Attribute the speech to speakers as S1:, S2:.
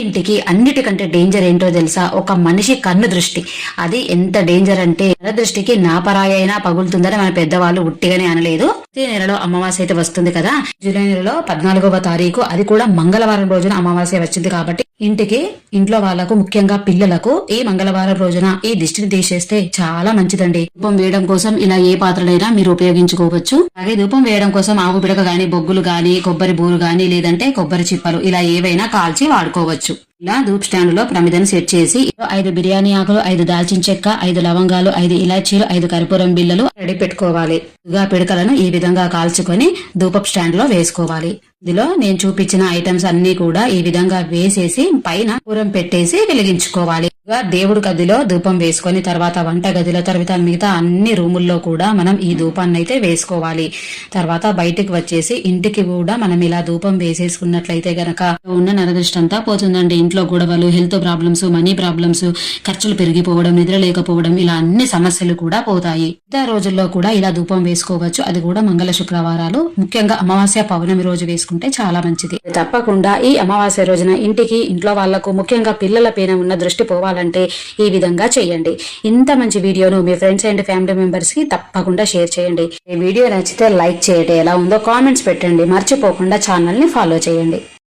S1: ఇంటికి అన్నిటికంటే డేంజర్ ఏంటో తెలుసా? ఒక మనిషి కన్ను దృష్టి. అది ఎంత డేంజర్ అంటే కన్ను దృష్టికి నాపరాయి అయినా పగులుతుందని మన పెద్దవాళ్ళు ఉట్టిగానే అనలేదు. ఈ నెలలో అమావాస్య అయితే వస్తుంది కదా, జూలై నెలలో 14వ తారీఖు, అది కూడా మంగళవారం రోజున అమావాస్య వచ్చింది కాబట్టి ఇంట్లో వాళ్ళకు, ముఖ్యంగా పిల్లలకు ఈ మంగళవారం రోజున ఈ దిష్టిని తీసేస్తే చాలా మంచిదండి. ధూపం వేయడం కోసం ఇలా ఏ పాత్రలైనా మీరు ఉపయోగించుకోవచ్చు. అలాగే ధూపం వేయడం కోసం ఆవు పిడక గాని, బొగ్గులు గాని, కొబ్బరి బూరు గాని, లేదంటే కొబ్బరి చిప్పలు ఇలా ఏవైనా కాల్చి వాడుకోవచ్చు. ఇలా ధూప్ స్టాండ్ లో ప్రమిదను సెట్ చేసి 5 బిర్యానీ ఆకులు, 5 దాల్చిన చెక్క, 5 లవంగాలు, 5 ఇలాచీలు, 5 కర్పూరం బిళ్ళలు రెడీ పెట్టుకోవాలి. పిడకలను ఈ విధంగా కాల్చుకొని ధూపప్ స్టాండ్ లో వేసుకోవాలి. ఇందులో నేను చూపించిన ఐటమ్స్ అన్ని కూడా ఈ విధంగా వేసేసి పైన పూరం పెట్టేసి వెలిగించుకోవాలి. దేవుడి గదిలో ధూపం వేసుకొని తర్వాత వంట గదిలో, తర్వాత మిగతా అన్ని రూముల్లో కూడా మనం ఈ ధూపాన్ని అయితే వేసుకోవాలి. తర్వాత బయటికి వచ్చేసి ఇంటికి కూడా మనం ఇలా ధూపం వేసేసుకున్నట్లయితే గనక ఉన్న నరదృష్టి అంతా పోతుందండి. ఇంట్లో గొడవలు, హెల్త్ ప్రాబ్లమ్స్, మనీ ప్రాబ్లమ్స్, ఖర్చులు పెరిగిపోవడం, నిద్ర లేకపోవడం, ఇలా అన్ని సమస్యలు కూడా పోతాయి. మిగతా రోజుల్లో కూడా ఇలా ధూపం వేసుకోవచ్చు. అది కూడా మంగళ శుక్రవారాలు, ముఖ్యంగా అమావాస్య పౌర్ణమి రోజు వేసుకుంటే చాలా మంచిది. తప్పకుండా ఈ అమావాస్య రోజున ఇంట్లో వాళ్లకు, ముఖ్యంగా పిల్లల పైన ఉన్న దృష్టి పోవాలంటే ఈ విధంగా చేయండి. ఇంత మంచి వీడియోను మీ ఫ్రెండ్స్ అండ్ ఫ్యామిలీ మెంబర్స్ కి తప్పకుండా షేర్ చేయండి. ఈ వీడియో నచ్చితే లైక్ చేయండి, ఎలా ఉందో కామెంట్స్ పెట్టండి. మర్చిపోకుండా ఛానల్ ని ఫాలో చేయండి.